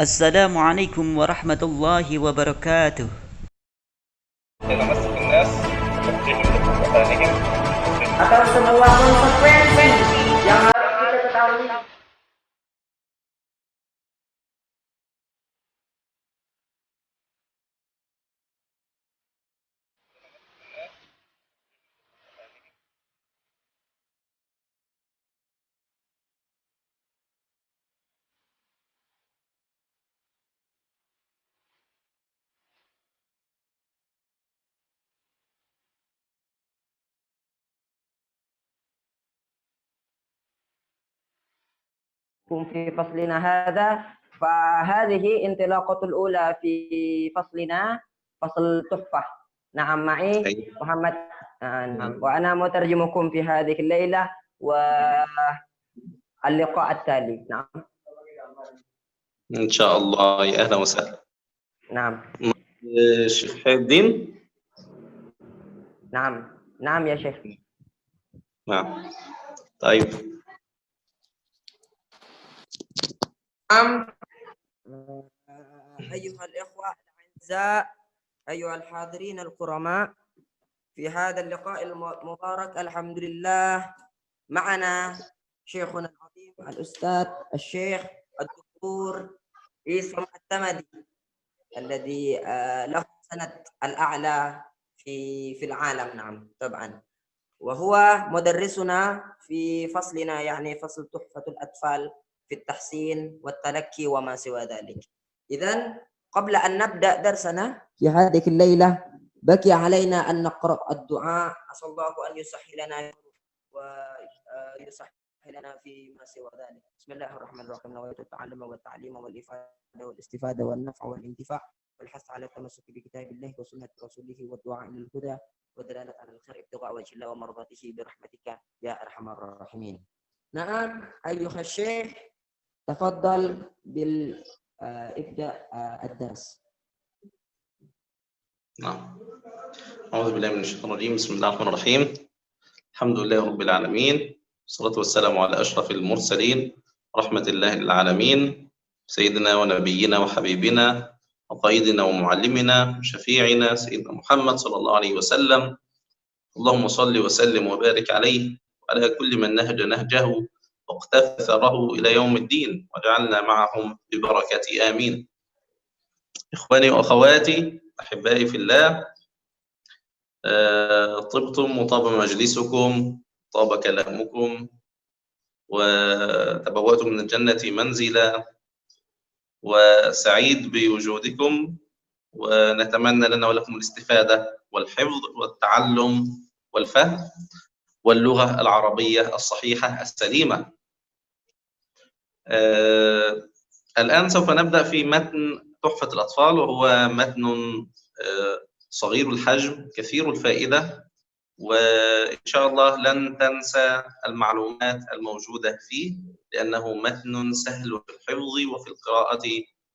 Assalamualaikum warahmatullahi wabarakatuh. تتمسك الناس بتوجيههم لقرآنهم atau sebuah konsekuensi yang harus kita ketahui. في فصلنا هذا، فهذه انطلاقة الأولى في فصلنا، فصل تحفة. نعم، معي محمد. نعم، وأنا مترجمكم في هذه الليلة واللقاء التالي. نعم إن شاء الله. يا أهلا وسهلا. نعم الشيخ حي الدين. نعم نعم يا شيخ. نعم، طيب. نعم. أيها الإخوة الأعزاء، أيها الحاضرين الكرماء، في هذا اللقاء المبارك الحمد لله معنا شيخنا العظيم الأستاذ الشيخ الدكتور عيسى التمدي، الذي له سند الأعلى في العالم. نعم طبعا، وهو مدرسنا في فصلنا، يعني فصل تحفة الأطفال في التحسين والتلكي وما سوى ذلك. إذن قبل أن نبدأ درسنا في هذه الليلة بقي علينا أن نقرأ الدعاء. أسأل الله أن يسهل لنا ويسهل لنا فيما سوى ذلك. بسم الله الرحمن الرحيم. نويت التعلم والتعليم والإفادة والاستفادة والنفع والانتفاع والحث على التمسك بكتاب الله وسنة رسوله والدعاء إلى الهدى ودلالة على الخير ابتغاء وجه الله ومرضاته برحمتك يا أرحم الراحمين. نعم أيها الشيخ، تفضل بالإبداء الدرس. نعم، أعوذ بالله من الشيطان الرجيم. بسم الله الرحمن الرحيم. الحمد لله رب العالمين، والصلاة والسلام على أشرف المرسلين، رحمة الله للعالمين، سيدنا ونبينا وحبيبنا وقائدنا ومعلمنا وشفيعنا سيدنا محمد صلى الله عليه وسلم. اللهم صل وسلم وبارك عليه وعلى كل من نهج نهجه واقتفى ثره إلى يوم الدين، وجعلنا معهم ببركة آمين. إخواني وأخواتي أحبائي في الله، طبتم وطاب مجلسكم، طاب كلامكم، وتبوأتم من الجنة منزلا، وسعيد بوجودكم، ونتمنى لنا ولكم الاستفادة والحفظ والتعلم والفهم واللغة العربية الصحيحة السليمة. الآن سوف نبدأ في متن تحفة الأطفال، وهو متن صغير الحجم كثير الفائدة، وإن شاء الله لن تنسى المعلومات الموجودة فيه، لأنه متن سهل في الحفظ وفي القراءة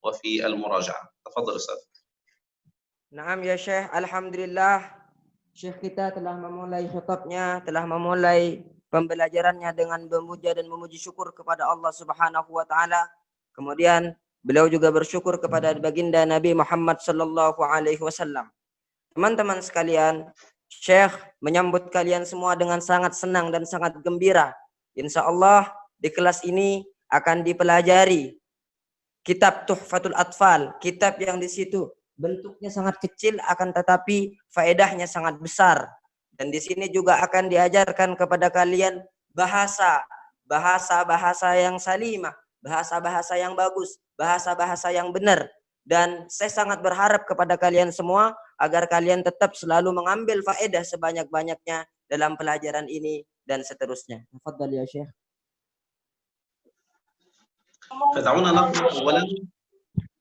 وفي المراجعة. تفضل أستاذ. Naam ya Syekh, alhamdulillah Syekh kita telah memulai khitabnya, telah memulai pembelajarannya dengan memuja dan memuji syukur kepada Allah Subhanahu wa taala. Kemudian beliau juga bersyukur kepada baginda Nabi Muhammad sallallahu alaihi wasallam. Teman-teman sekalian, Syekh menyambut kalian semua dengan sangat senang dan sangat gembira. Insya Allah di kelas ini akan dipelajari kitab Tuhfatul Atfal, kitab yang di situ bentuknya sangat kecil akan tetapi faedahnya sangat besar. Dan di sini juga akan diajarkan kepada kalian bahasa yang salimah, bahasa-bahasa yang bagus, bahasa-bahasa yang benar. Dan saya sangat berharap kepada kalian semua agar kalian tetap selalu mengambil faedah sebanyak-banyaknya dalam pelajaran ini dan seterusnya. Tafadhal ya Syekh. فدعونا نقرأ أولا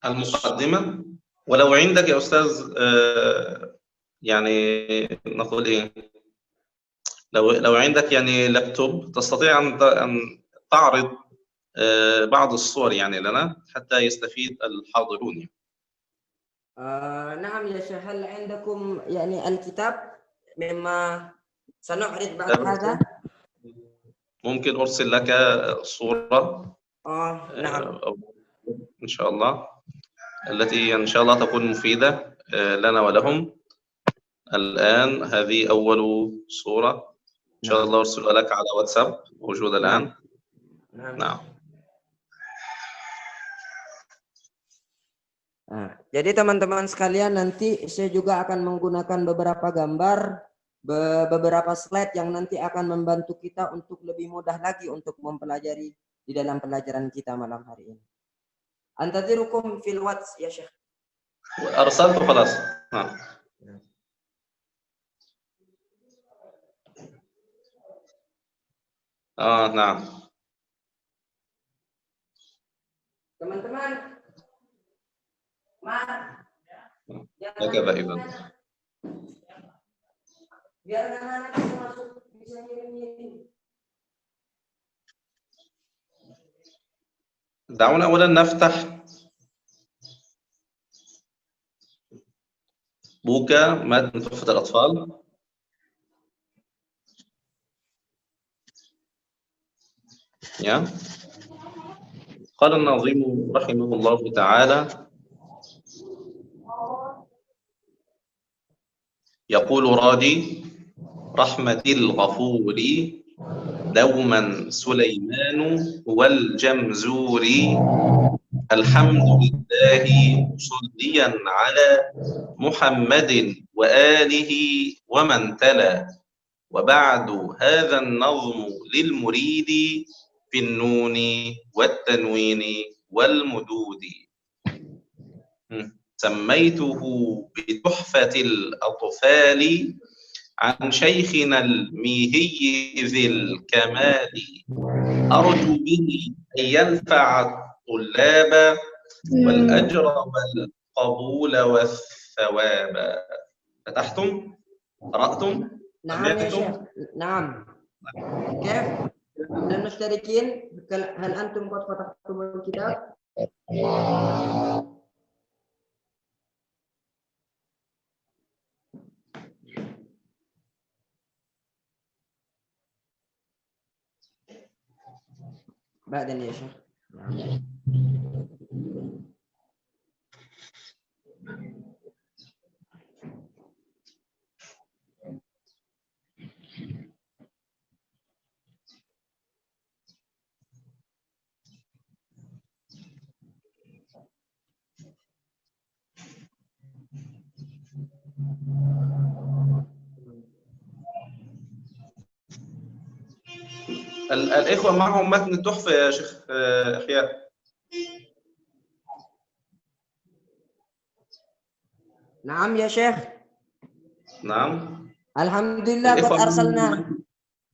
المقدمة، ولو عندك يا أستاذ يعني نقول إيه، لو عندك يعني لابتوب تستطيع أن تعرض بعض الصور يعني لنا حتى يستفيد الحاضرون. نعم يا شيخ، هل عندكم يعني الكتاب مما سنعرض بعد هذا؟ ممكن أرسل لك صورة. نعم إن شاء الله. التي إن شاء الله تكون مفيدة لنا ولهم. الآن هذه أول صورة إن شاء الله أرسلها لك على واتساب، موجودة الآن. نعم. Nah, jadi teman-teman sekalian, nanti saya juga akan menggunakan beberapa gambar, beberapa slide yang nanti akan membantu kita untuk lebih mudah lagi untuk mempelajari di dalam pelajaran kita malam hari ini. Antadirukum fil wats ya Syekh. أرسلت خلاص. نعم. Teman-teman, هكذا إذا. biar anak-anak bisa masuk, bisa ngirim-ngirim. دعونا أولا نفتح بوكا متن تحفة الأطفال. قال الناظم رحمه الله تعالى: يقول رادي رحمة الغفور دوما سليمان والجمزوري، الحمد لله مصليا على محمد وآله ومن تلا، وبعد هذا النظم للمريد في النون والتنوين والمدود، سميته بتحفة الأطفال عن شيخنا الميهي ذي الكمال، أرجو به أن ينفع الطلاب والأجر والقبول والثواب. فتحتم؟ قرأتم؟ نعم يا شيخ. نعم. كيف؟ للمشتركين هل أنتم قد فتحتم الكتاب؟ بعدين يا شيخ. الإخوة معهم متن التحفة يا شيخ إحياء. نعم يا شيخ. نعم. الحمد لله قد أرسلنا.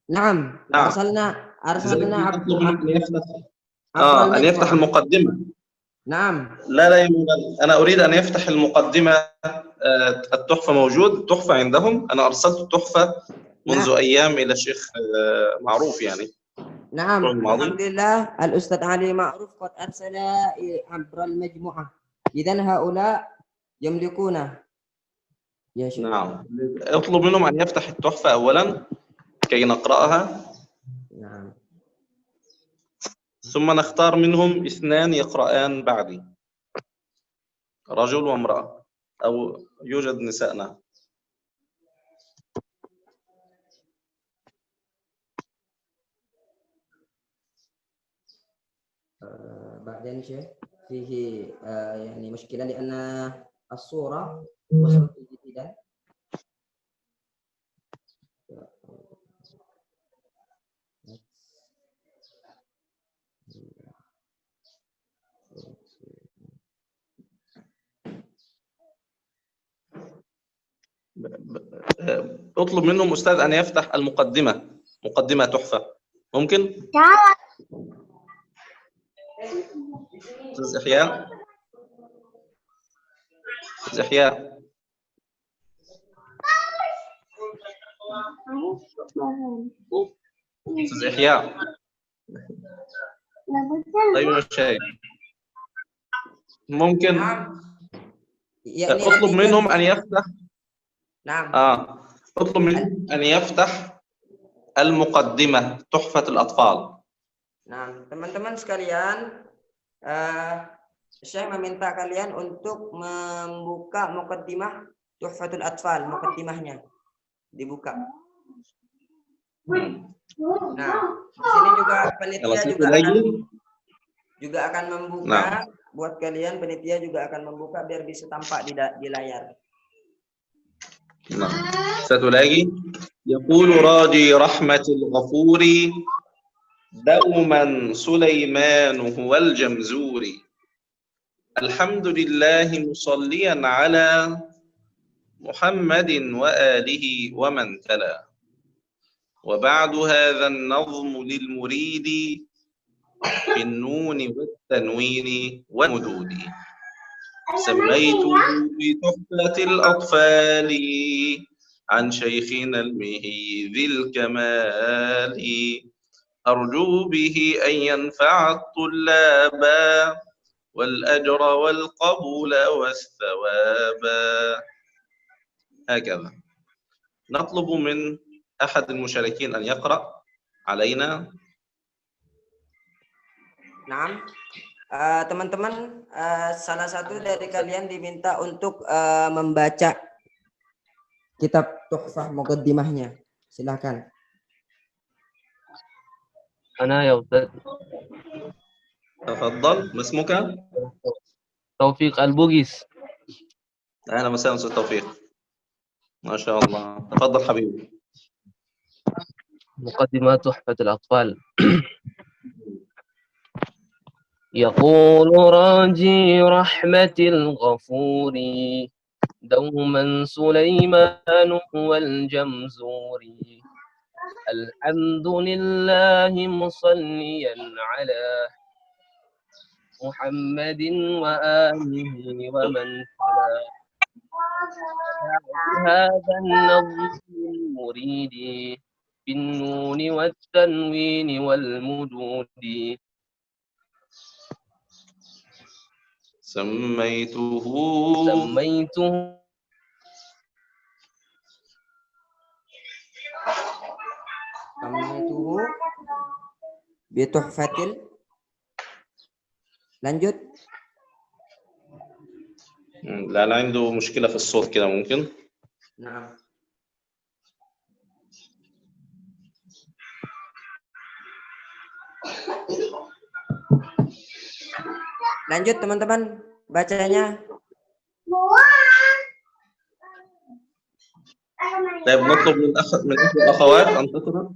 نعم. أرسلنا أن يفتح المقدمة. نعم. لا أنا أريد أن يفتح المقدمة. التحفة موجود، التحفة عندهم. أنا أرسلت التحفة منذ أيام إلى الشيخ معروف يعني. نعم الحمد لله الأستاذ علي معروف قد أرسل عبر المجموعة، إذن هؤلاء يملكونه يا شيخ. نعم، اطلب منهم أن يفتح التحفة أولا كي نقرأها. نعم. ثم نختار منهم 2 يقرآن بعدي، رجل وامرأة، أو يوجد نساء. نعم. بعدين شيء فيه يعني مشكلة لأن الصورة وصلت جديدة. اطلب منهم أستاذ أن يفتح المقدمة، مقدمة تحفة. ممكن؟ أستاذ إحياء. أستاذ إحياء. أستاذ إحياء. طيب الشيء ممكن اطلب منهم أن يفتح. نعم. اطلب منهم أن يفتح المقدمة تحفة الأطفال. Nah, teman-teman sekalian, Syekh meminta kalian untuk membuka muqaddimah Tuhfatul Atfal, muqaddimahnya dibuka. Nah, di sini juga panitia juga akan membuka buat kalian, panitia juga akan membuka biar bisa tampak di layar. Satu lagi, yaqulu raji rahmatil ghafuri dauman Sulaiman huwal jamzuri. Alhamdulillahi musalliyan ala Muhammadin wa alihi wa man tala. Wa ba'du hadha an-nazm lil muridi bin nun wat tanwin wal mududi. سميته بتحفة الأطفال عن شيخنا المهي ذي الكمال أرجو به أن ينفع الطلاب والأجر والقبول والثواب. هكذا نطلب من أحد المشاركين أن يقرأ علينا. Nah, teman-teman, salah satu dari kalian diminta untuk membaca kitab Tuhfah muqaddimahnya. Silakan. أنا يا أستاذ. تفضل، ما اسمك؟ توفيق البوغيس. أهلا وسهلا أستاذ توفيق. ما شاء الله، تفضل حبيبي. مقدمة تحفة الأطفال. يقول راجي رحمة الغفور دوما سليمان هو الجمزوري. الحمد لله مصليا على محمد وآله ومن تلا. هذا النظم المريد بالنون والتنوين والمدود. سميته Bituhfatil. Lanjut. لا أنا عنده مشكلة في الصوت كده ممكن. Nah. Lanjut teman-teman bacanya. طيب نطلب من الأخوات أن تقرأ.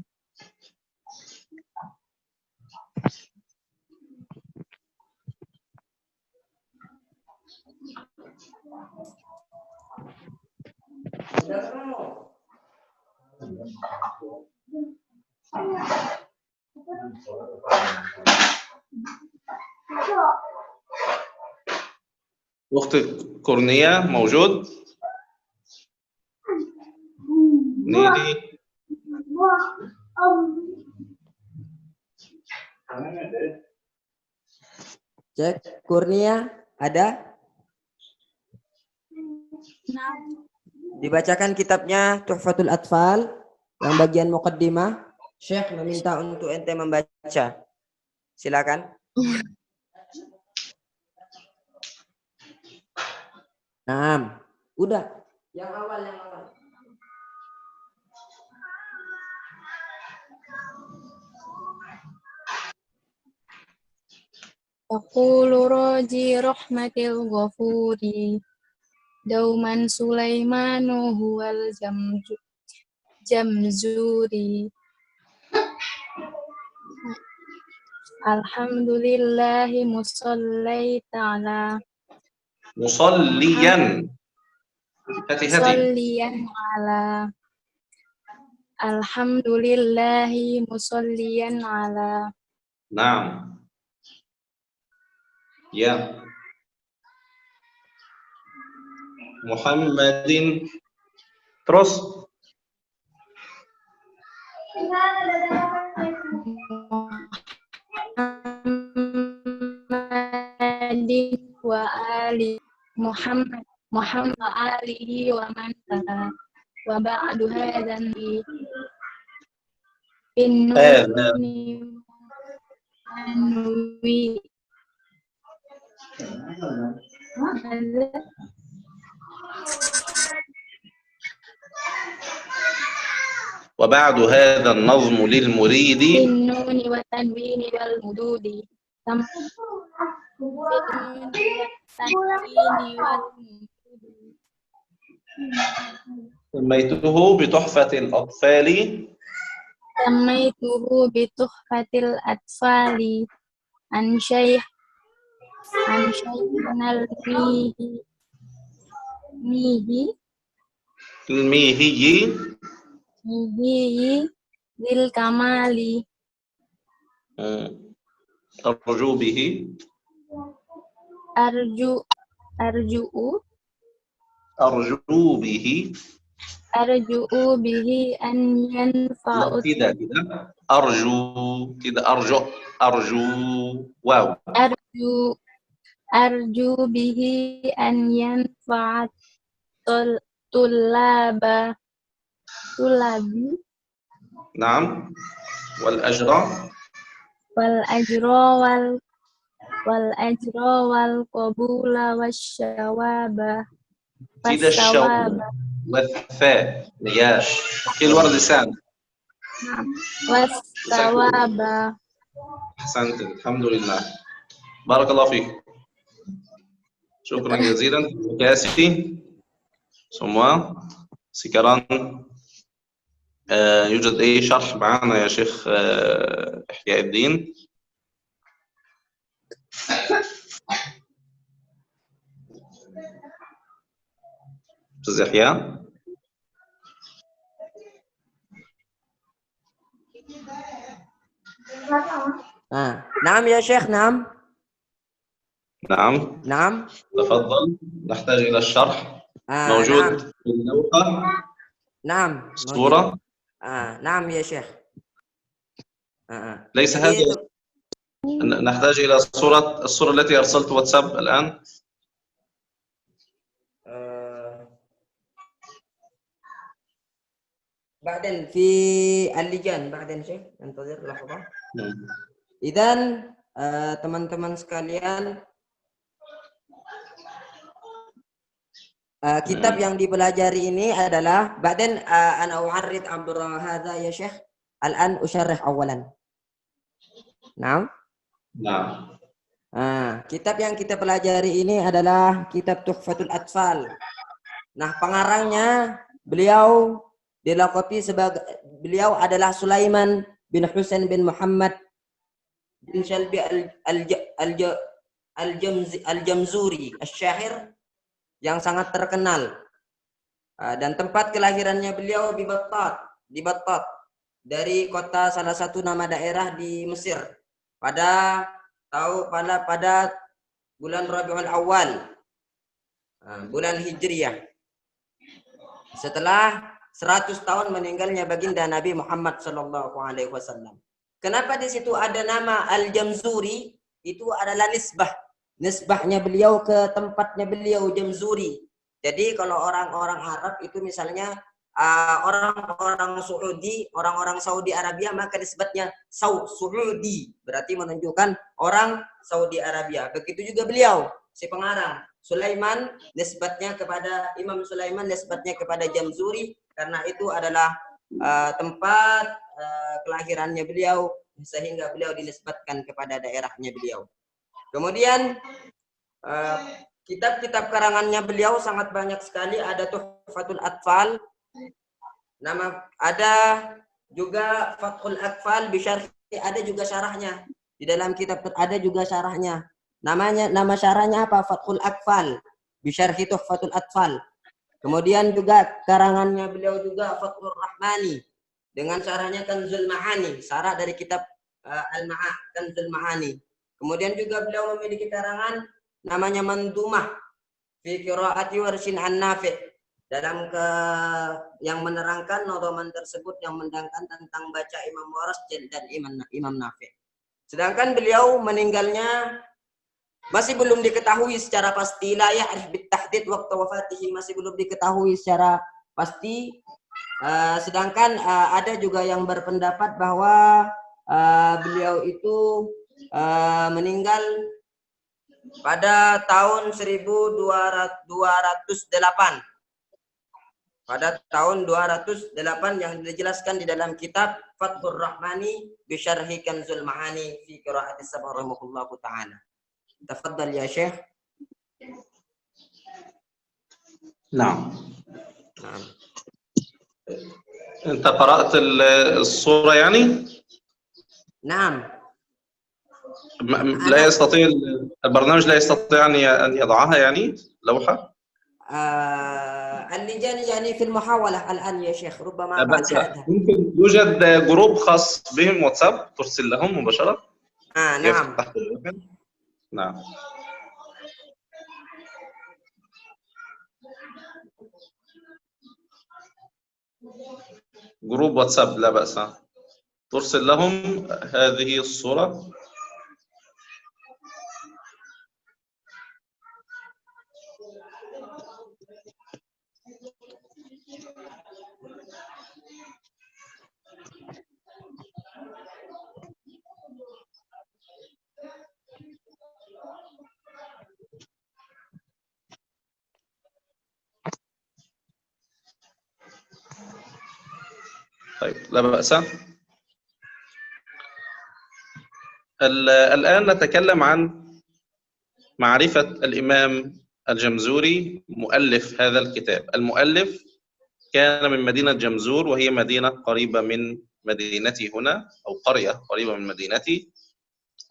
أخت كورنيا موجود؟ نيلي Cek Kurnia ada? Dibacakan kitabnya Tuhfatul Atfal yang bagian muqaddimah. Syekh meminta untuk ente membaca. Silakan. Nah, udah. Yang awal. Yaqulu raji rahmatil ghafuri dauman Sulaimanu huwal jamzuri. Alhamdulillahi musalliyan ala alhamdulillahi musalliyan ala. Naam. Ya. Muhammadin. Terus. Muhammadin wa ali Muhammad alihi wa man tala wa ba'du hadzan bin nuni وبعد هذا النظم للمريد بالنون والتنوين والمدود سميته بتحفة الأطفال سميته بتحفة الأطفال عن شيخنا الميهي الميهي ذي الكمال أرجو به أرجو به أن ينفع لا كده أرجو واو أرجو به أن ينفع طلابي نعم والأجر والقبول والثواب كده الشوق والثاء يا كل ورد لسان والثواب. أحسنت الحمد لله بارك الله فيك شكرا جزيلا كاسي سموا سكران يوجد أي شرح معنا يا شيخ إحياء الدين؟ أستاذ يحيى؟ نعم يا شيخ نعم تفضل نحتاج إلى الشرح موجود نعم. في اللوحة نعم الصورة نعم يا شيخ ليس هذا نحتاج إلى الصورة التي أرسلت واتساب الآن بعدين في اللجان بعدين شيخ انتظر لحظة. Idan teman-teman sekalian kitab yang dipelajari ini adalah بعدين أنا أعرض عبر هذا يا شيخ الآن أشرح أولا. نعم. Kitab yang kita pelajari ini adalah kitab Tuhfatul Atfal. Nah, pengarangnya beliau dilaqabi sebagai beliau adalah Sulaiman bin Husain bin Muhammad bin Shalbi al-Jamzuri asy-syair yang sangat terkenal. Dan tempat kelahirannya beliau di Battat dari kota salah satu nama daerah di Mesir pada bulan Rabiul Awal bulan Hijriyah setelah 100 tahun meninggalnya baginda Nabi Muhammad sallallahu alaihi wasallam. Kenapa di situ ada nama Al-Jamzuri? Itu adalah nisbahnya beliau ke tempatnya beliau Jamzuri. Jadi kalau orang-orang Arab itu misalnya orang-orang Saudi Arabia maka nisbatnya Saudi, berarti menunjukkan orang Saudi Arabia. Begitu juga beliau si pengarang Sulaiman nisbatnya kepada Imam Sulaiman, nisbatnya kepada Jamzuri karena itu adalah tempat kelahirannya beliau sehingga beliau dinisbatkan kepada daerahnya beliau. Kemudian kitab-kitab karangannya beliau sangat banyak sekali, ada Tuhfatul Atfal, ada juga Fathul Atfal bisyarhi, ada juga syarahnya. Di dalam kitab ada juga syarahnya. Nama syarahnya apa? Fathul Atfal bisyarhi Tuhfatul Atfal. Kemudian juga karangannya beliau juga Fathur Rahmani dengan syarahnya Kanzul Ma'ani, syarah dari kitab Kanzul Ma'ani. Kemudian juga beliau memiliki karangan namanya Mandumah fi qiraati Warshin an Nafi' dalam yang menerangkan nadhaman tersebut yang menerangkan tentang baca Imam Waras dan Imam Nafi'. Sedangkan beliau meninggalnya masih belum diketahui secara pasti, la ya'rif bitahdid waqta wafatihi, masih belum diketahui secara pasti. Sedangkan ada juga yang berpendapat bahwa beliau itu meninggal pada tahun 1208. Pada tahun 208 yang dijelaskan di dalam kitab Fathur Rahmani bi Syarhi Kanzul Ma'ani fi qiraati Sabah rahimahullahu ta'ala. Tafaddal ya Syekh. نعم. نعم. أنت قرأت الصورة يعني؟ نعم. لا يستطيع البرنامج لا يستطيع أن يضعها يعني لوحة؟ اللجان يعني في المحاولة الآن يا شيخ، ربما بعد بس أحدها. ممكن يوجد جروب خاص بهم واتساب ترسل لهم مباشرة؟ نعم. تحت اللوحة؟ نعم. جروب واتساب لا بأس، ترسل لهم هذه الصورة. طيب لا بأس. الآن نتكلم عن معرفة الإمام الجمزوري مؤلف هذا الكتاب. المؤلف كان من مدينة جمزور، وهي مدينة قريبة من مدينتي هنا، أو قرية قريبة من مدينتي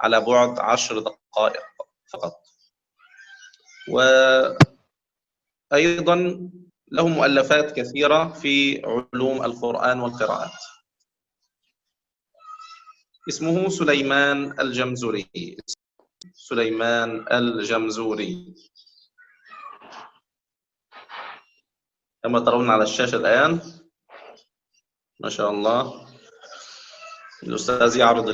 على بعد 10 دقائق فقط. وأيضا له مؤلفات كثيرة في علوم القرآن والقراءات. اسمه سليمان الجمزوري. سليمان الجمزوري كما ترون على الشاشة الآن. ما شاء الله. الأستاذ يعرض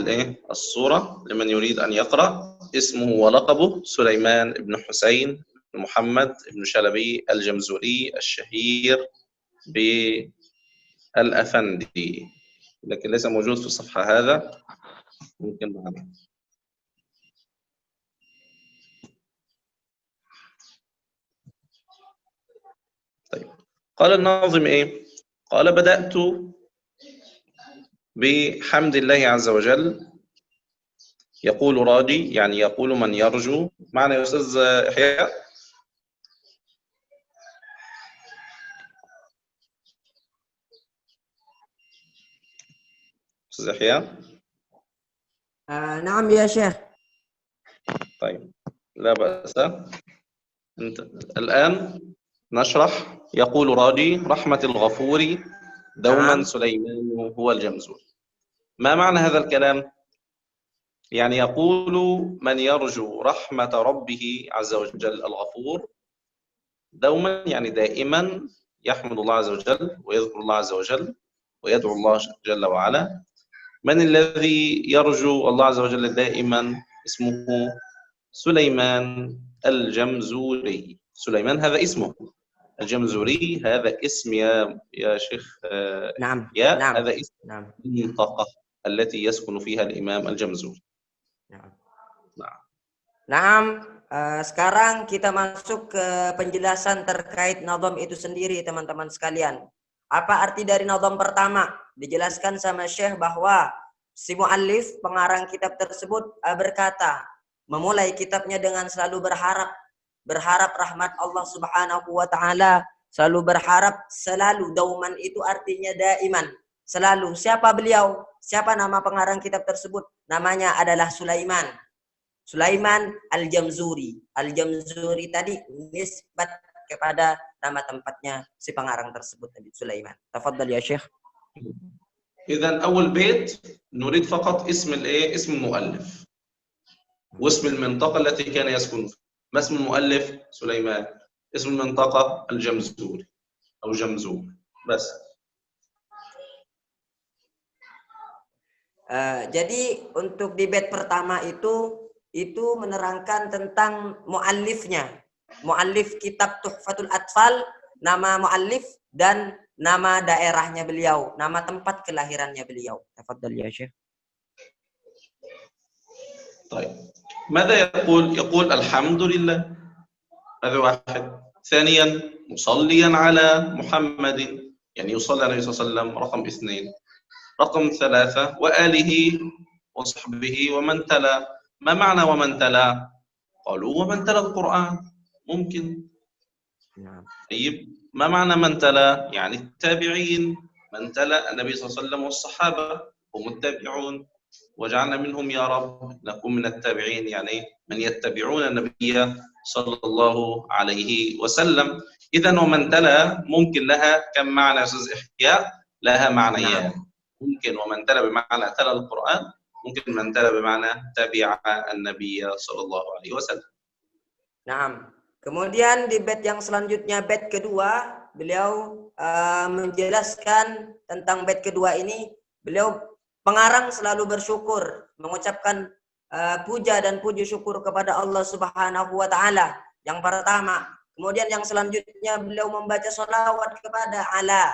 الصورة لمن يريد أن يقرأ. اسمه ولقبه سليمان بن حسين بن محمد بن شلبي الجمزوري الشهير بالأفندي، لكن ليس موجود في الصفحة هذا. ممكن معنا. طيب قال الناظم قال بدأت بحمد الله عز وجل. يقول راجي يعني يقول من يرجو. معنا يا أستاذ إحياء؟ أستاذ إحياء؟ نعم يا شيخ. طيب لا بأس. الآن نشرح. يقول راجي رحمة الغفور دوما نعم. سليمان هو الجمزور. ما معنى هذا الكلام؟ يعني يقول من يرجو رحمة ربه عز وجل الغفور دوما، يعني دائما يحمد الله عز وجل ويذكر الله عز وجل ويدعو الله جل وعلا. من الذي يرجو الله عز وجل دائما؟ اسمه سليمان الجمزوري. سليمان هذا اسمه، الجمزوري هذا اسم يا شيخ. نعم. نعم. هذا اسم نعم. المنطقة التي يسكن فيها الإمام الجمزوري. نعم. نعم. Nah, sekarang kita masuk ke penjelasan terkait nazam itu sendiri, teman-teman sekalian. Apa arti dari nazam pertama? Dijelaskan sama Syekh bahwa si muallif, pengarang kitab tersebut, berkata, memulai kitabnya dengan selalu berharap rahmat Allah Subhanahu wa taala, selalu berharap, selalu. Dauman itu artinya daiman, selalu. Siapa beliau? Siapa nama pengarang kitab tersebut? Namanya adalah Sulaiman. Sulaiman Al-Jamzuri. Al-Jamzuri tadi nisbat kepada nama tempatnya si pengarang tersebut tadi, Sulaiman. Tafadhal ya Syekh. إذن أول بيت نريد فقط اسم المؤلف واسم المنطقة التي كان يسكن فيها. ما اسم المؤلف؟ سليمان. اسم المنطقة الجمزوري أو جمزور بس. Jadi untuk di bait pertama itu menerangkan tentang muallifnya. Muallif kitab Tuhfatul Atfal, nama muallif dan nama daerahnya beliau, nama tempat kelahirannya beliau. Tafadhal ya Syekh. طيب ماذا يقول؟ يقول الحمد لله، هذا واحد. ثانيا مصليا على محمد، يعني يصلي عليه صلى الله عليه وسلم، رقم 2. رقم 3 وآله وصحبه ومن تلا. ما معنى ومن تلا؟ قالوا ومن تلا القرآن، ممكن. نعم. طيب ما معنى من تلا؟ يعني التابعين، من تلا النبي صلى الله عليه وسلم والصحابة هم التابعون، وجعلنا منهم يا رب نكون من التابعين، يعني من يتبعون النبي صلى الله عليه وسلم. إذا ومن تلا ممكن لها كم معنى يا أستاذ إحياء؟ لها معنيان. نعم. ممكن ومن تلا بمعنى تلا القرآن، ممكن من تلا بمعنى تبع النبي صلى الله عليه وسلم. Nah, kemudian di bait yang selanjutnya, bait kedua, beliau menjelaskan tentang bait kedua ini. Beliau pengarang selalu bersyukur, mengucapkan puja dan puji syukur kepada Allah Subhanahu wa Ta'ala. Yang pertama, kemudian yang selanjutnya beliau membaca sholawat kepada ala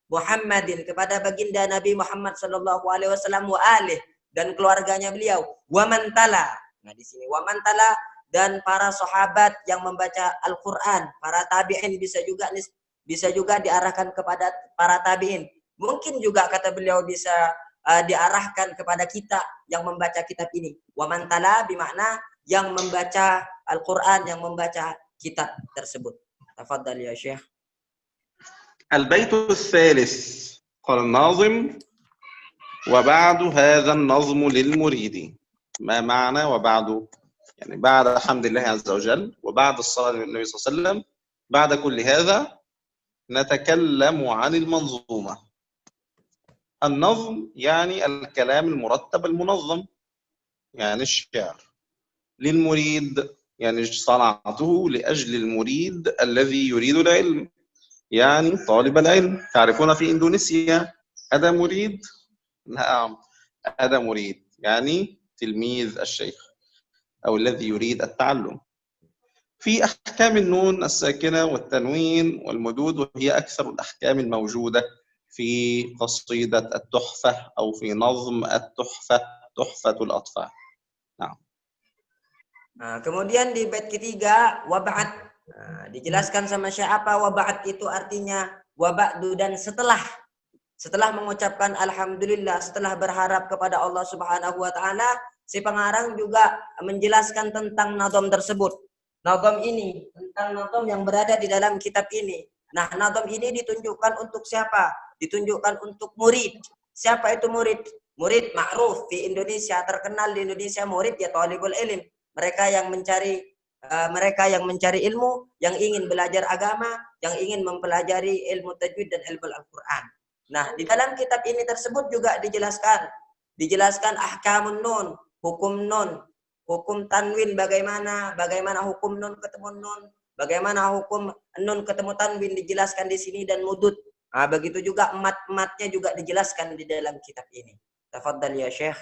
Muhammadin, kepada baginda Nabi Muhammad sallallahu alaihi wasallam wa alih dan keluarganya beliau. Wa man tala. Nah, di sini wa man tala dan para sahabat yang membaca Al-Qur'an, para tabi'in bisa juga diarahkan kepada para tabi'in. Mungkin juga kata beliau bisa diarahkan kepada kita yang membaca kitab ini. Wa man tala bermakna yang membaca Al-Qur'an, yang membaca kitab tersebut. Tafadhal ya Syekh. البيت الثالث قال الناظم: وبعد هذا النظم للمريد. ما معنى وبعد؟ يعني بعد حمد الله عز وجل وبعد الصلاة على النبي صلى الله عليه وسلم، بعد كل هذا نتكلم عن المنظومة. النظم يعني الكلام المرتب المنظم، يعني الشعر. للمريد يعني صنعته لأجل المريد الذي يريد العلم، يعني طالب العلم. تعرفون في إندونيسيا هذا مريد؟ نعم، هذا مريد يعني تلميذ الشيخ أو الذي يريد التعلم. في أحكام النون الساكنة والتنوين والمدود، وهي أكثر الأحكام الموجودة في قصيدة التحفة أو في نظم التحفة، تحفة الأطفال. نعم. Nah, kemudian di bait ketiga waba'at, dijelaskan sama siapa waba'at itu artinya waba'du, dan setelah mengucapkan alhamdulillah, setelah berharap kepada Allah Subhanahu wa Ta'ala, si pengarang juga menjelaskan tentang nazam tersebut. Nazam ini, tentang nazam yang berada di dalam kitab ini. Nah, nazam ini ditunjukkan untuk siapa? Ditunjukkan untuk murid. Siapa itu murid? Murid ma'ruf di Indonesia, terkenal di Indonesia murid ya talibul ilm. Mereka yang mencari ilmu, yang ingin belajar agama, yang ingin mempelajari ilmu tajwid dan ilmu Al-Qur'an. Nah, di dalam kitab ini tersebut juga dijelaskan ahkamun nun, hukum tanwin, bagaimana hukum nun ketemu nun, bagaimana hukum nun ketemu tanwin dijelaskan di sini, dan mudud. Nah, begitu juga mat-matnya juga dijelaskan di dalam kitab ini. Tafadhal ya Syekh.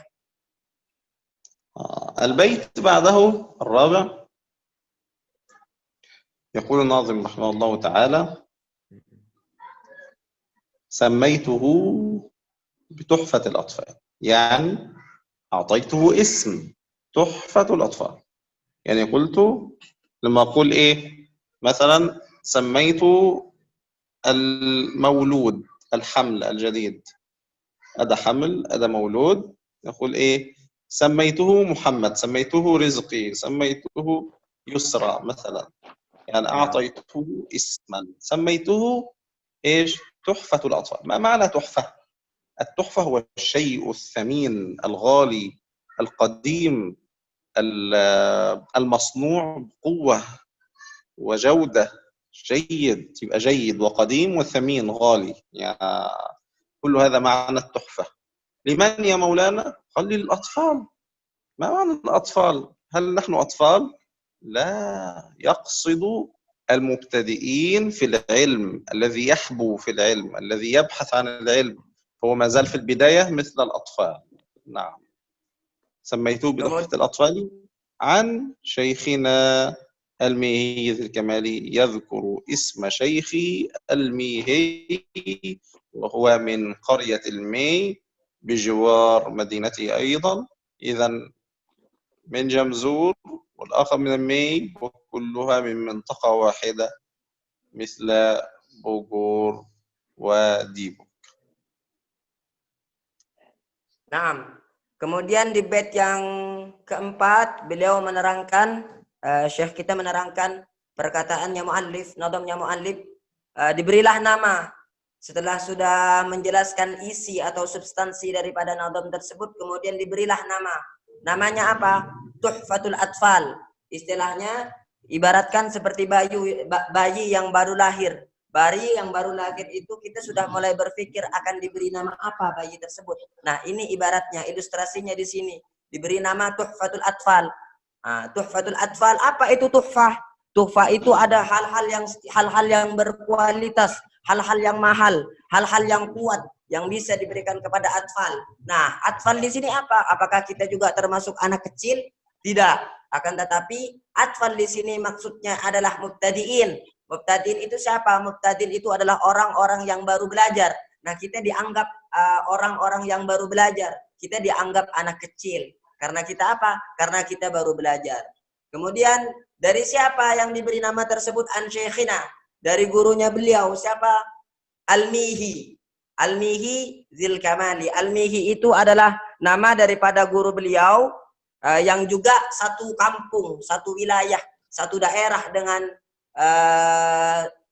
البيت بعده الرابع يقول الناظم رحمه الله تعالى: سميته بتحفة الأطفال، يعني أعطيته اسم تحفة الأطفال. يعني قلت لما أقول إيه مثلا سميت المولود الحمل الجديد، أدا حمل أدا مولود، نقول إيه سميته محمد، سميته رزقي، سميته يسرى مثلا، يعني أعطيته اسما سميته إيش؟ تحفة الأطفال. ما معنى تحفة؟ التحفة هو الشيء الثمين الغالي القديم المصنوع بقوة وجودة، جيد، يبقى جيد وقديم وثمين غالي، يعني كل هذا معنى التحفة. لمن يا مولانا؟ قال للأطفال. ما معنى الأطفال؟ هل نحن أطفال؟ لا، يقصد المبتدئين في العلم، الذي يحبو في العلم، الذي يبحث عن العلم، هو ما زال في البداية مثل الأطفال. نعم. سميته بتحفة الأطفال عن شيخنا الميهي الكمالي، يذكر اسم شيخي الميهي، وهو من قرية المي بجوار مدينته أيضا. إذن من جمزور والآخر من المي وكلها من منطقة واحدة مثل بوغور وديبو. Naam. Kemudian di bait yang keempat beliau menerangkan, Syekh kita menerangkan perkataannya muallif, nadamnya muallif, diberilah nama. Setelah sudah menjelaskan isi atau substansi daripada nadam tersebut, kemudian diberilah nama. Namanya apa? Tuhfatul Atfal. Istilahnya ibaratkan seperti bayi yang baru lahir. Bayi yang baru lahir itu kita sudah mulai berpikir akan diberi nama apa bayi tersebut. Nah, ini ibaratnya, ilustrasinya di sini. Diberi nama Tuhfatul Atfal. Nah, Tuhfatul Atfal, apa itu tuhfah? Tuhfah itu ada hal-hal yang berkualitas, hal-hal yang mahal, hal-hal yang kuat yang bisa diberikan kepada atfal. Nah, atfal di sini apa? Apakah kita juga termasuk anak kecil? Tidak. Akan tetapi atfal di sini maksudnya adalah mubtadiin. Mubtadiin itu siapa? Mubtadiin itu adalah orang-orang yang baru belajar. Nah, kita dianggap orang-orang yang baru belajar. Kita dianggap anak kecil. Karena kita apa? Karena kita baru belajar. Kemudian dari siapa yang diberi nama tersebut? An Syekhina. Dari gurunya beliau. Siapa? Al-Mihi. Al-Mihi Zil Kamali. Al-Mihi itu adalah nama daripada guru beliau yang juga satu kampung, satu wilayah, satu daerah dengan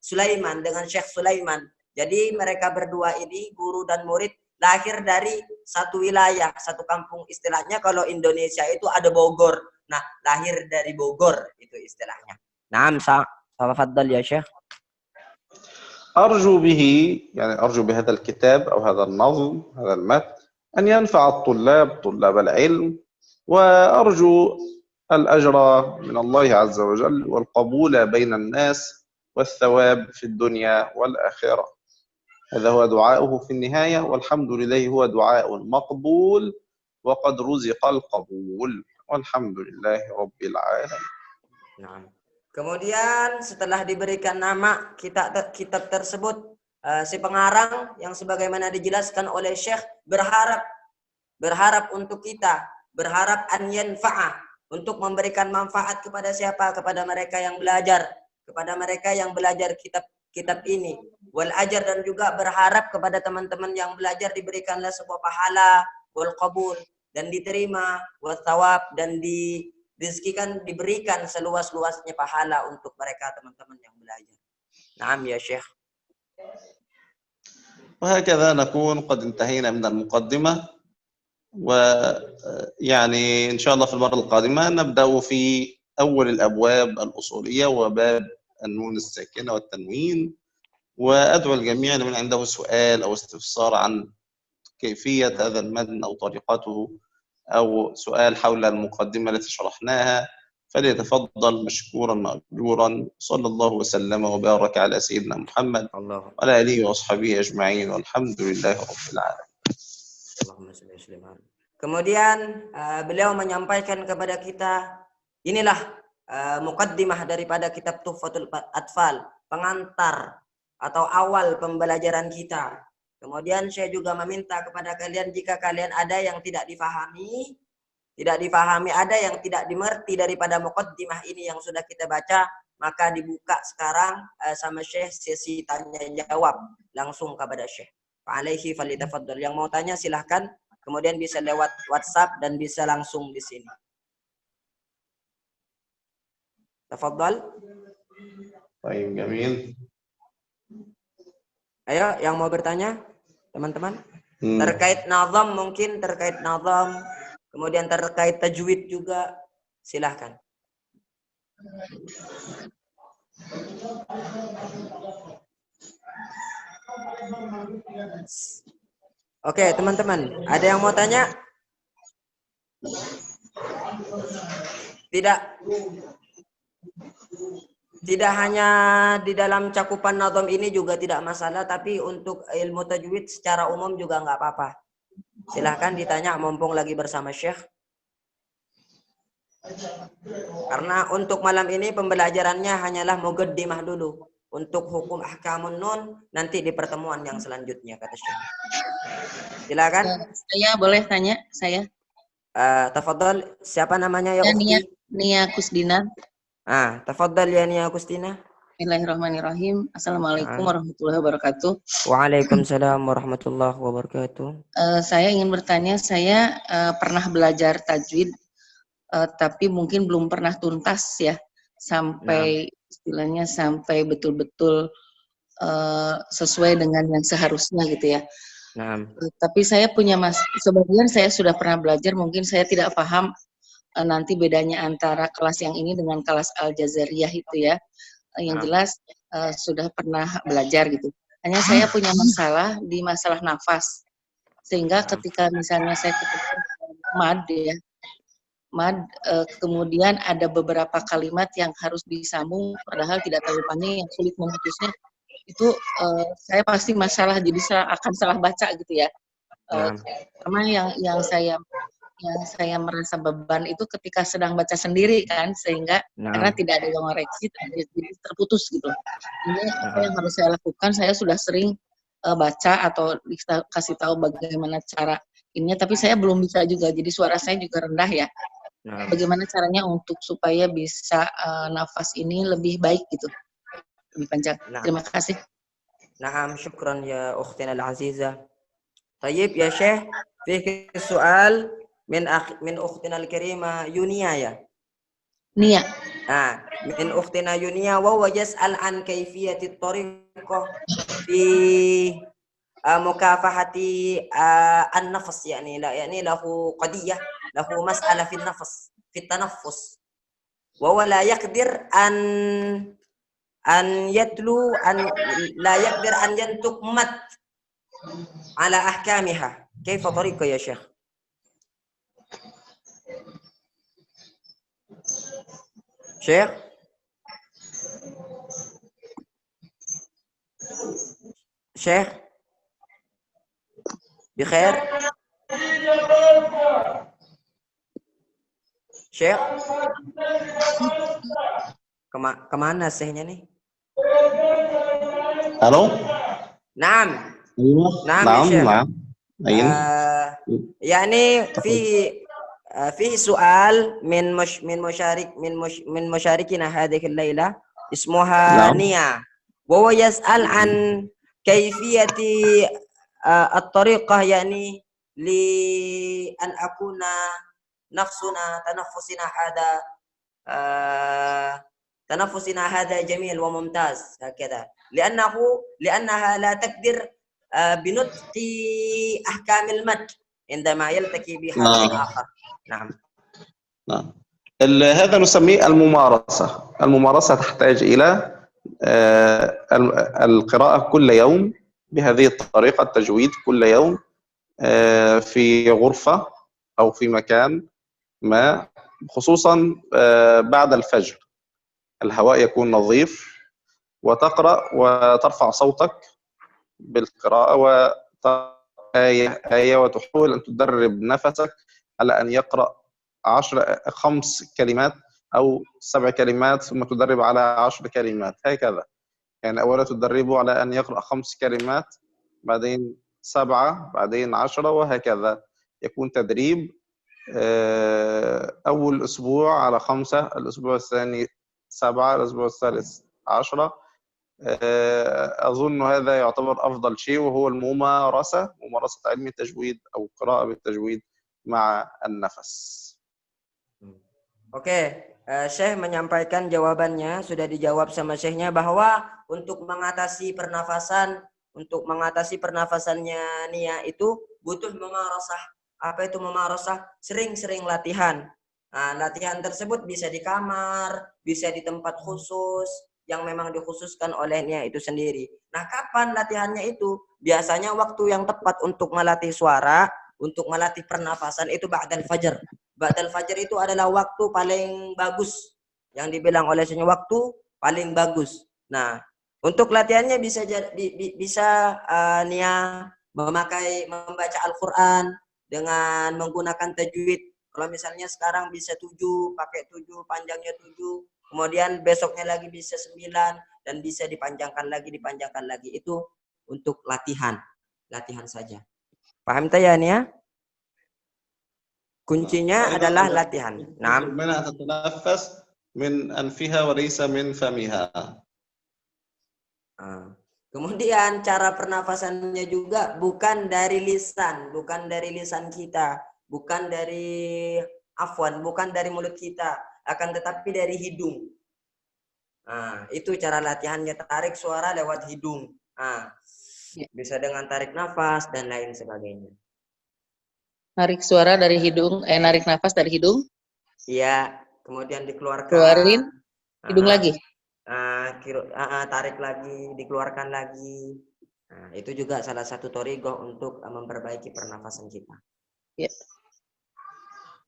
Sulaiman, dengan Syekh Sulaiman. Jadi mereka berdua ini, guru dan murid, lahir dari satu wilayah, satu kampung. Istilahnya kalau Indonesia itu ada Bogor. Nah, lahir dari Bogor itu istilahnya. Naam, tafaddal ya Syekh. أرجو به يعني أرجو بهذا الكتاب أو هذا النظم هذا المتن أن ينفع الطلاب طلاب العلم، وأرجو الأجر من الله عز وجل والقبول بين الناس والثواب في الدنيا والآخرة. هذا هو دعاؤه في النهاية، والحمد لله هو دعاء مقبول وقد رزق القبول والحمد لله رب العالمين. Nah, kemudian setelah diberikan nama kitab tersebut, si pengarang yang sebagaimana dijelaskan oleh Syekh berharap untuk kita, berharap an yanfa'a, untuk memberikan manfaat kepada siapa? Kepada mereka yang belajar, kepada mereka yang belajar kitab ini. Wal ajar, dan juga berharap kepada teman-teman yang belajar diberikanlah sebuah pahala, wal qabul, dan diterima, wal thawab, dan diberikan seluas-luasnya pahala untuk mereka teman-teman yang belajar. Naam ya Syekh. وهكذا نكون قد انتهينا من المقدمة، ويعني إن شاء الله في المرة القادمة نبدأ في أول الأبواب الأصولية وباب النون الساكنة والتنوين. وأدعو الجميع لمن عنده سؤال أو استفسار عن كيفية هذا المتن أو طريقته أو سؤال حول المقدمة التي شرحناها فليتفضل مشكورا مأجورا. صلى الله وسلم وبارك على سيدنا محمد وعلى آله وأصحابه أجمعين والحمد لله رب العالمين. Kemudian beliau menyampaikan kepada kita, inilah muqaddimah daripada kitab Tuhfatul Atfal, pengantar atau awal pembelajaran kita. Kemudian saya juga meminta kepada kalian, jika kalian ada yang tidak difahami, ada yang tidak dimengerti daripada muqaddimah ini yang sudah kita baca, maka dibuka sekarang sama Syekh sesi tanya jawab langsung kepada Syekh. Fa'alaihi falitafaddal. Yang mau tanya silahkan, kemudian bisa lewat WhatsApp dan bisa langsung di sini. Tafaddal. Baik, jamil. Ayo, yang mau bertanya, teman-teman. Terkait nazam, mungkin terkait nazam, kemudian terkait tajwid juga, silahkan. Oke, teman-teman, ada yang mau tanya? Tidak hanya di dalam cakupan nazam ini juga tidak masalah, tapi untuk ilmu tajwid secara umum juga nggak apa-apa. Silahkan ditanya mumpung lagi bersama Syekh. Karena untuk malam ini pembelajarannya hanyalah muqaddimah dulu. Untuk hukum ahkamun nun nanti di pertemuan yang selanjutnya, kata Syekh. Silakan. Saya boleh tanya, saya? Tafadhal, siapa namanya ya Nia ukhti? Nia Kusdina. Tafadhal ya Nia Kustina. Bismillahirrahmanirrahim. Assalamualaikum Naam. warahmatullahi wabarakatuh. Waalaikumsalam warahmatullahi wabarakatuh. Saya ingin bertanya, saya pernah belajar tajwid, tapi mungkin belum pernah tuntas ya, sampai istilahnya sampai betul-betul sesuai dengan yang seharusnya gitu ya. Naam. Tapi saya punya sebagian saya sudah pernah belajar, mungkin saya tidak paham nanti bedanya antara kelas yang ini dengan kelas Al-Jazariyah itu ya. Yang jelas sudah pernah belajar gitu. Hanya saya punya masalah di masalah nafas. Sehingga ketika misalnya saya ketemu mad ya, kemudian ada beberapa kalimat yang harus disambung padahal tidak terlalu panjang, yang sulit memutusnya, itu saya pasti masalah, jadi akan salah baca gitu ya. Karena yang saya merasa beban itu ketika sedang baca sendiri kan, sehingga karena tidak ada yang ngoreksi, jadi terputus gitu. Ini apa yang harus saya lakukan? Saya sudah sering baca atau kasih tahu bagaimana cara ininya, tapi saya belum bisa juga, jadi suara saya juga rendah ya. Bagaimana caranya untuk supaya bisa nafas ini lebih baik gitu, lebih panjang. Terima kasih. Naam, syukran ya ukhtina al-azizah. Tayyib ya Syekh, fihi soal min ukhtina al-karimah Yunia ya. Nia. Min ukhtina Yunia wa yas'al an kaifiyati tariqah fi mukafahati an-nafs, yani lahu qadiyah, lahu mas'alah fi an-nafs, fi at-tanaffus. Wa huwa la yaqdir an yatlu la yaqdir an yantuk mat ala ahkamiha. Kaifa tariqa ya Syekh? Syekh? Syekh? Bikhair? Syekh? Kemana Syekhnya nih? Halo? Naam. Naam, naam. يعني فيه سؤال من مشاركنا هذه الليلة اسمها نيا، وهو يسأل عن كيفية الطريقة، يعني لأن أكون تنفسنا هذا جميل وممتاز هكذا، لأنها لا تقدر بنطق أحكام المد عندما يلتقي بحرف آخر. نعم. هذا نسميه الممارسة. الممارسة تحتاج إلى القراءة كل يوم بهذه الطريقة، التجويد كل يوم في غرفة أو في مكان ما، خصوصا بعد الفجر، الهواء يكون نظيف، وتقرأ وترفع صوتك بالقراءة آية، وتحاول أن تدرب نفسك على أن يقرأ 5 كلمات أو 7 كلمات، ثم تدرب على 10 كلمات، هكذا. يعني أولا تدربه على أن يقرأ 5 كلمات، بعدين 7، بعدين 10، وهكذا. يكون تدريب أول أسبوع على 5، الأسبوع الثاني 7، الأسبوع الثالث 10. أظن هذا يعتبر أفضل شيء، وهو ممارسة علم التجويد أو قراءة بالتجويد مع النفس. Oke, Syekh menyampaikan jawabannya, sudah dijawab sama Syekhnya, bahwa untuk mengatasi pernafasannya Nia itu butuh memarasah. Apa itu memarasah? Sering-sering latihan. Latihan tersebut bisa di kamar, bisa di tempat khusus yang memang dikhususkan olehnya itu sendiri. Nah, kapan latihannya itu? Biasanya waktu yang tepat untuk melatih suara, untuk melatih pernafasan itu ba'dal fajr. Ba'dal fajr itu adalah waktu paling bagus yang dibilang oleh Syekh, waktu paling bagus. Nah, untuk latihannya bisa Nia membaca Al-Qur'an dengan menggunakan tajwid. Kalau misalnya sekarang bisa 7, pakai 7, panjangnya 7. Kemudian besoknya lagi bisa 9 dan bisa dipanjangkan lagi. Itu untuk latihan saja. Paham tak ya Nia? Kuncinya adalah latihan. Naam. منها تتنفس من أنفها وليس من فمها. Kemudian cara pernafasannya juga bukan dari lisan kita, bukan dari bukan dari mulut kita, akan tetapi dari hidung. Itu cara latihannya, tarik suara lewat hidung. Bisa dengan tarik nafas dan lain sebagainya. Narik suara dari hidung, narik nafas dari hidung. Iya, kemudian dikeluarkan. Keluarin hidung lagi. Tarik lagi, dikeluarkan lagi. Itu juga salah satu thariqah untuk memperbaiki pernafasan kita. Ya.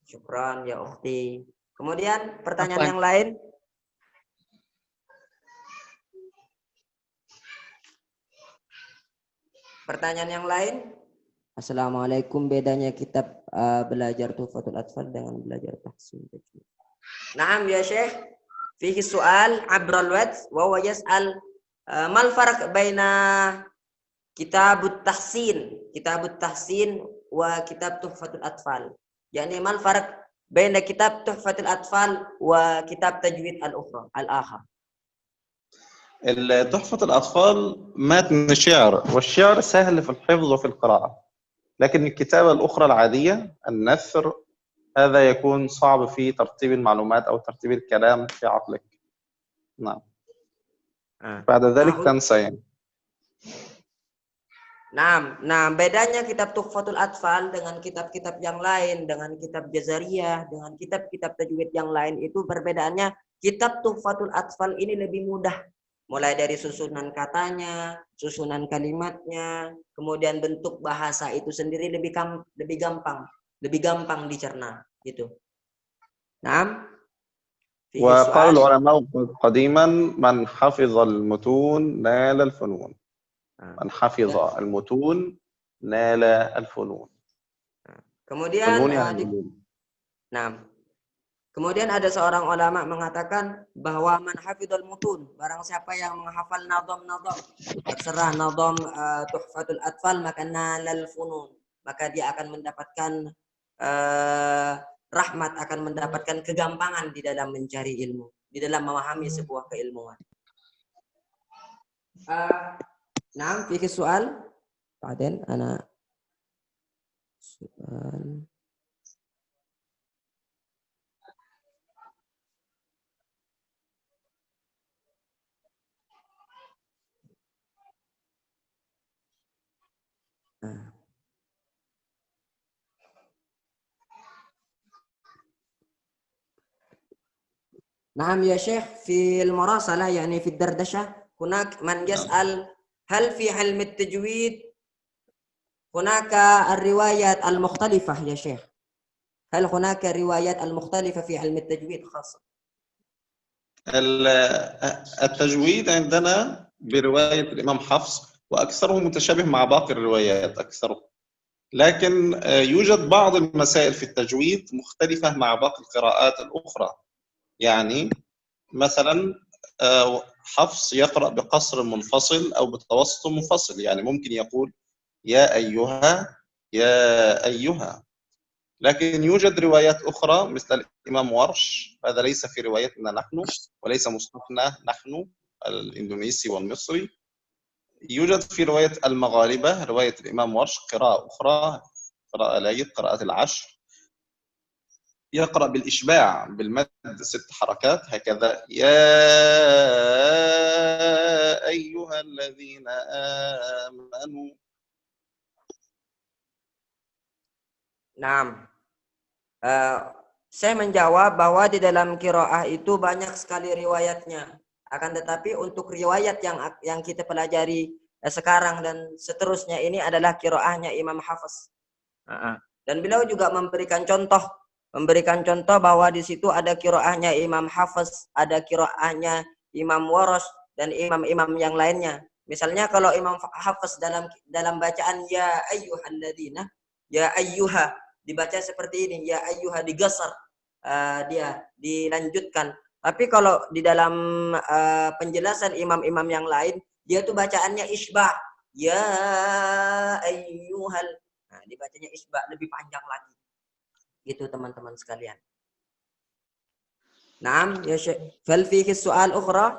Syukran ya ukhti. Kemudian pertanyaan yang lain. Pertanyaan yang lain. Assalamualaikum, bedanya kitab belajar Tuhfatul Atfal dengan belajar tahsin tajwid. Naam ya Syekh. فيه سؤال عبر الواتس وهو يسأل ما الفرق بين كتاب التحسين وكتاب تحفة الأطفال يعني ما الفرق بين كتاب تحفة الأطفال وكتاب تجويد الآخر تحفة الأطفال متن شعر والشعر سهل في الحفظ وفي القراءة لكن الكتابة الأخرى العادية النثر هذا يكون صعب في ترتيب المعلومات أو ترتيب الكلام في عقلك. نعم. بعد ذلك تنسى يعني. Nah, bedanya kitab Tuhfatul Atfal dengan kitab-kitab yang lain, dengan kitab Jazariyah, dengan kitab-kitab tajwid yang lain itu perbedaannya, kitab Tuhfatul Atfal ini lebih mudah. Mulai dari susunan katanya, susunan kalimatnya, kemudian bentuk bahasa itu sendiri lebih gampang dicerna gitu. Naam. وقال العلماء قديما من حفظ المتون نال الفنون. من حفظ المتون نال الفنون. Kemudian ada seorang ulama mengatakan bahwa man hafidhal mutun, barang siapa yang menghafal nadham-nadham, terserah nadham Tuhfatul Atfal maka nalal funun, maka dia akan mendapatkan rahmat, akan mendapatkan kegampangan di dalam mencari ilmu, di dalam memahami sebuah keilmuan. Naam, fikir soal. Baden ana soal. نعم يا شيخ في المراسلة يعني في الدردشة هناك من يسأل هل في علم التجويد هناك الروايات المختلفة يا شيخ؟ هل هناك روايات المختلفة في علم التجويد خاصة؟ التجويد عندنا برواية الإمام حفص وأكثره متشابه مع باقي الروايات أكثره، لكن يوجد بعض المسائل في التجويد مختلفة مع باقي القراءات الأخرى. يعني مثلا حفص يقرأ بقصر منفصل أو بتوسط منفصل، يعني ممكن يقول يا أيها يا أيها، لكن يوجد روايات أخرى مثل الإمام ورش، هذا ليس في روايتنا نحن وليس مصنفنا نحن الإندونيسي والمصري. يوجد في رواية المغاربة رواية الإمام ورش قراءة أخرى، قراءة ليت، قراءة العشر، يقرأ بالإشباع بالمد 6 حركات هكذا يا أيها الذين آمنوا. Naam. Saya menjawab bahwa di dalam qiraah itu banyak sekali riwayatnya. Akan tetapi untuk riwayat yang kita pelajari sekarang dan seterusnya ini adalah qiraahnya Imam Hafiz. Dan beliau juga memberikan contoh bahwa di situ ada qiraahnya Imam Hafiz, ada qiraahnya Imam Warash dan imam-imam yang lainnya. Misalnya kalau Imam Hafiz dalam bacaan ya ayyuhalladzina, ya ayyuha dibaca seperti ini, ya ayyuha digasar, dia dilanjutkan. Tapi kalau di dalam penjelasan imam-imam yang lain, dia tuh bacaannya isba, ya ayyuhal. Nah, dibacanya isba lebih panjang lagi. Gitu teman-teman sekalian. Naam ya Syekh. Fal fihi su'al ukhra?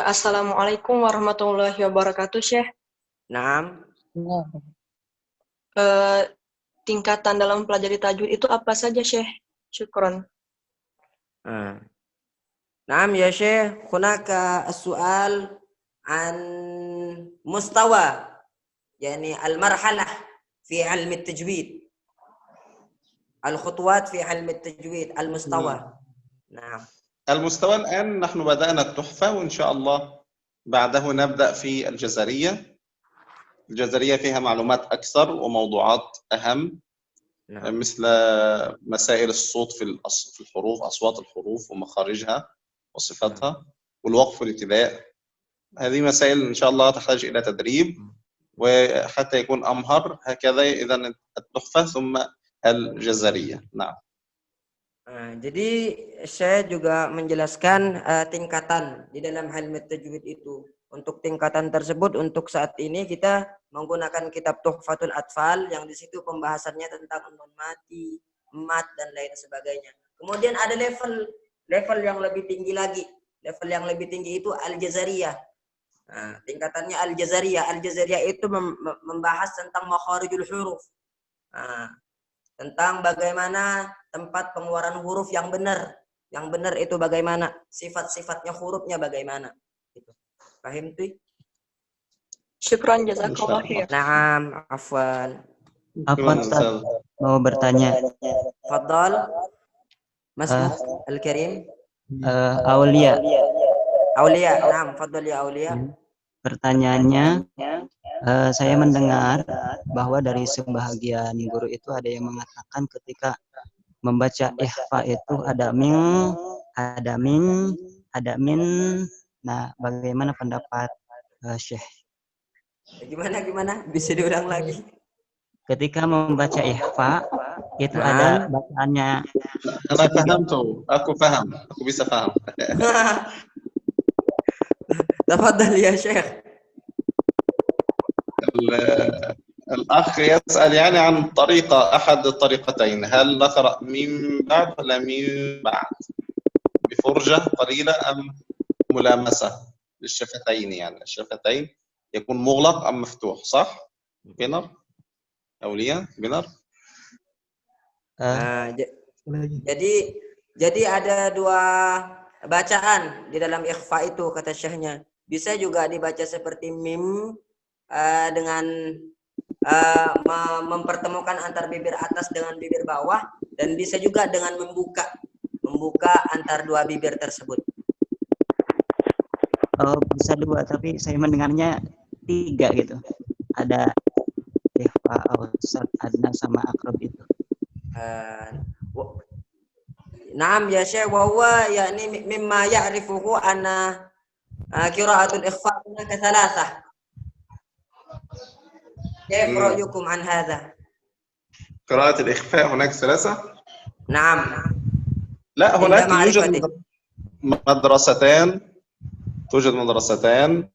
Assalamualaikum warahmatullahi wabarakatuh, Syekh. Naam. Tingkatan dalam pelajari tajwid itu apa saja, Syekh? Syukron. Naam ya Syekh, hunaka as-su'al an mustawa yani al-marhalah fi ilm at-tajwid. الخطوات في علم التجويد المستوى. نعم. المستوى الآن نحن بدأنا التحفة وإن شاء الله بعده نبدأ في الجزرية. الجزرية فيها معلومات أكثر وموضوعات أهم. نعم. مثل مسائل الصوت في الحروف، أصوات الحروف ومخارجها وصفاتها. نعم. والوقف والابتداء. هذه مسائل إن شاء الله تحتاج إلى تدريب وحتى يكون أمهر. هكذا إذن التحفة ثم Al-Jazariyah. Nah. Jadi saya juga menjelaskan tingkatan di dalam ilmu tajwid itu. Untuk tingkatan tersebut untuk saat ini kita menggunakan kitab Tuhfatul Atfal yang di situ pembahasannya tentang nun mati, mat dan lain sebagainya. Kemudian ada level yang lebih tinggi lagi. Level yang lebih tinggi itu Al-Jazariyah. Nah, tingkatannya Al-Jazariyah. Al-Jazariyah itu membahas tentang makharijul huruf. Tentang bagaimana tempat pengeluaran huruf yang benar. Yang benar itu bagaimana? Sifat-sifatnya hurufnya bagaimana? Gitu. Paham tuh? Syukran jazakallah khair. Naam, afwan. Apa Ustaz mau bertanya? Fadhal. Mas Al-Karim. Aulia. Aulia, naam, fadhal ya Aulia. Pertanyaannya, saya mendengar bahwa dari sebahagian guru itu ada yang mengatakan ketika membaca ikhfa itu ada min. Nah, bagaimana pendapat Syekh? Gimana? Bisa diulang lagi? Ketika membaca ikhfa itu ada bacaannya. Aku paham. Aku bisa paham. تفضل يا شيخ. الأخ يسأل يعني عن أحد الطريقتين، هل نقرأ من بعد ولا من بعد بفرجة قليلة أم ملامسة للشفتين؟ يعني الشفتين يكون مغلق أم مفتوح، صح؟ بينر أولياء بينر. Jadi ada dua bacaan di dalam ikhfa itu kata syekhnya. Bisa juga dibaca seperti mim dengan mempertemukan antar bibir atas dengan bibir bawah, dan bisa juga dengan membuka antar dua bibir tersebut. Oh, bisa dua, tapi saya mendengarnya 3 gitu. Ada ikhfa, awsat, adna sama akrab itu. Naam ya Syekh, wa huwa yani mimma ya'rifuhu anna qira'atul ikhfa hunaka thalathah. كيف رأيكم عن هذا؟ قراءة الإخفاء هناك 3؟ نعم. لا، هناك توجد مدرستان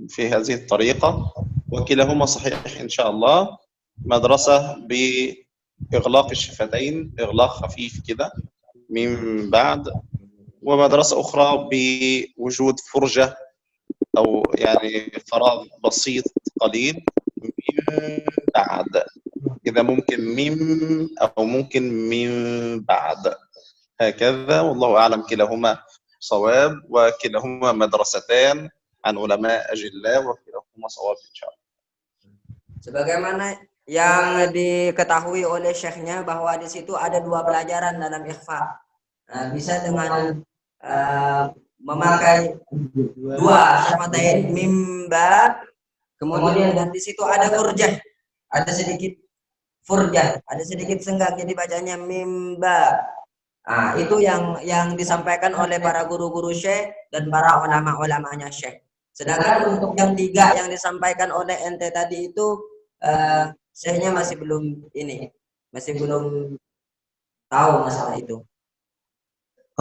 في هذه الطريقة وكلاهما صحيح إن شاء الله. مدرسة بإغلاق الشفتين، إغلاق خفيف كده من بعد، ومدرسة أخرى بوجود فرجة أو يعني فراغ بسيط قليل بعد. إذا ممكن من أو ممكن من بعد، هكذا والله أعلم. كلاهما صواب وكلاهما مدرستان عن علماء أجلاء وكلاهما صواب إن شاء الله. Sebagaimana yang diketahui oleh syekhnya bahwa di situ ada dua pelajaran dalam ikhfa. Bisa dengan memakai dua syafatain mimba. Kemudian dan di situ ada furjah, ada sedikit senggang, jadi bacanya mimba. Itu yang disampaikan oleh para guru-guru Syekh dan para ulama-ulamanya Syekh. Sedangkan untuk yang 3 yang disampaikan oleh ente tadi itu Syekhnya masih belum tahu masalah itu.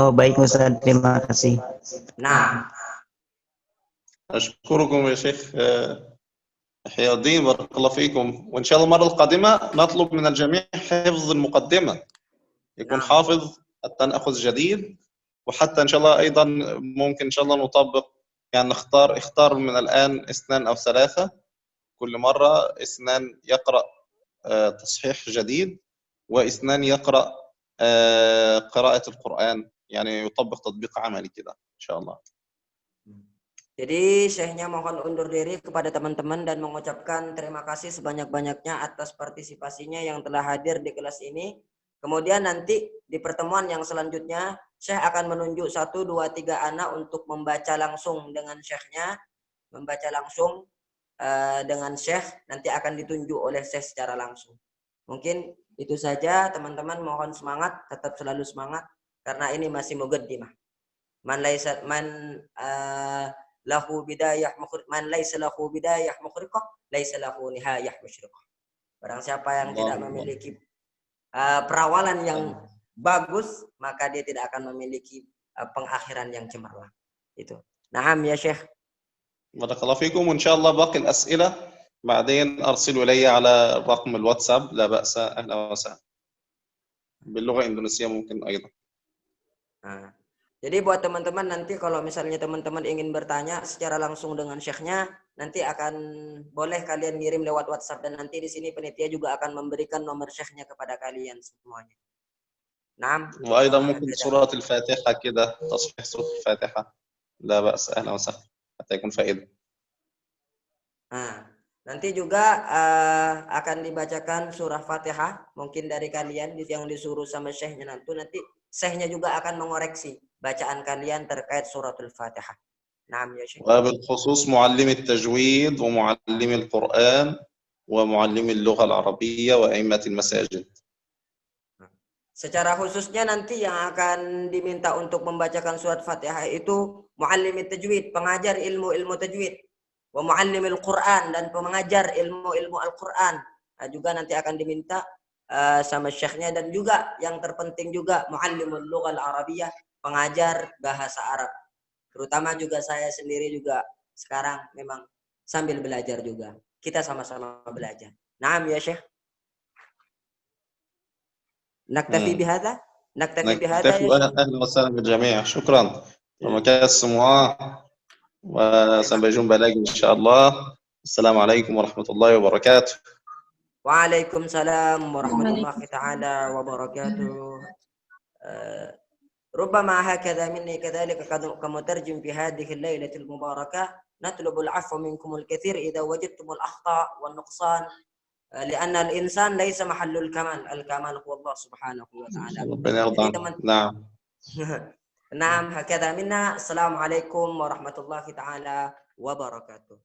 Oh, baik Ustaz, terima kasih. Nah, أشكركم يا شيخ أحياء الدين بارك الله فيكم. وإن شاء الله المرة القادمة نطلب من الجميع حفظ المقدمة، يكون نعم. حافظ حتى نأخذ جديد، وحتى إن شاء الله أيضا ممكن إن شاء الله نطبق، يعني اختار من الآن 2 أو 3 كل مرة، 2 يقرأ تصحيح جديد، و2 يقرأ قراءة القرآن، يعني يطبق تطبيق عملي كده إن شاء الله. Jadi Syekhnya mohon undur diri kepada teman-teman dan mengucapkan terima kasih sebanyak-banyaknya atas partisipasinya yang telah hadir di kelas ini. Kemudian nanti di pertemuan yang selanjutnya Syekh akan menunjuk 1, 2, 3 anak untuk membaca langsung dengan Syekhnya, membaca langsung dengan Syekh, nanti akan ditunjuk oleh Syekh secara langsung. Mungkin itu saja teman-teman, mohon semangat, tetap selalu semangat karena ini masih muqaddimah. Lahu bidayah man laisa lahu bidayah mukhriqah laisa lahu nihayah musyriqah. Barang siapa yang tidak memiliki perawalan yang bagus, maka dia tidak akan memiliki pengakhiran yang cemerlang. Itu. Naam ya Syekh. barakallahu fikum. وإن شاء الله باقي الأسئلة بعدين أرسلوا إلي على رقم الواتساب، لا بأس، أهلا وسهلا. باللغة الإندونيسية ممكن أيضا. Jadi buat teman-teman nanti kalau misalnya teman-teman ingin bertanya secara langsung dengan Syekhnya, nanti akan boleh kalian ngirim lewat WhatsApp, dan nanti di sini penitia juga akan memberikan nomor Syekhnya kepada kalian semuanya. Naam. وأيضا ممكن سورة الفاتحة كده، تصحيح سورة الفاتحة، لا بأس، أهلا وسهلا، حتى يكون فائدة. Nanti juga akan dibacakan surah Fatihah, mungkin dari kalian yang disuruh sama Syekhnya, nanti Syekhnya juga akan mengoreksi bacaan kalian terkait suratul Fatihah. Naam ya Syekh. وبالخصوص معلم التجويد ومعلم القرآن ومعلم اللغة العربية وأئمة المساجد. Secara khususnya nanti yang akan diminta untuk membacakan surat Fatihah itu muallim tajwid, pengajar ilmu-ilmu tajwid, wa muallimil Quran, dan pengajar ilmu-ilmu Al-Quran. Juga nanti akan diminta sama Syekhnya, dan juga yang terpenting juga muallimul lughal arabiyah, pengajar bahasa Arab. Terutama juga saya sendiri juga sekarang memang sambil belajar juga. Kita sama-sama belajar. Naam ya Syekh. Naktafi bihadza? Naktafi bihadza ya. أهلا وسهلا بالجميع، شكرا. Terima kasih semua. Sampai jumpa lagi insyaallah. Assalamualaikum warahmatullahi wabarakatuh. Waalaikumsalam warahmatullahi taala wabarakatuh. ربما هكذا مني كذلك كمترجم في هذه الليلة المباركة نطلب العفو منكم الكثير إذا وجدتم الأخطاء والنقصان، لأن الإنسان ليس محل الكمال، الكمال هو الله سبحانه وتعالى. نعم. نعم هكذا منا. السلام عليكم ورحمة الله تعالى وبركاته.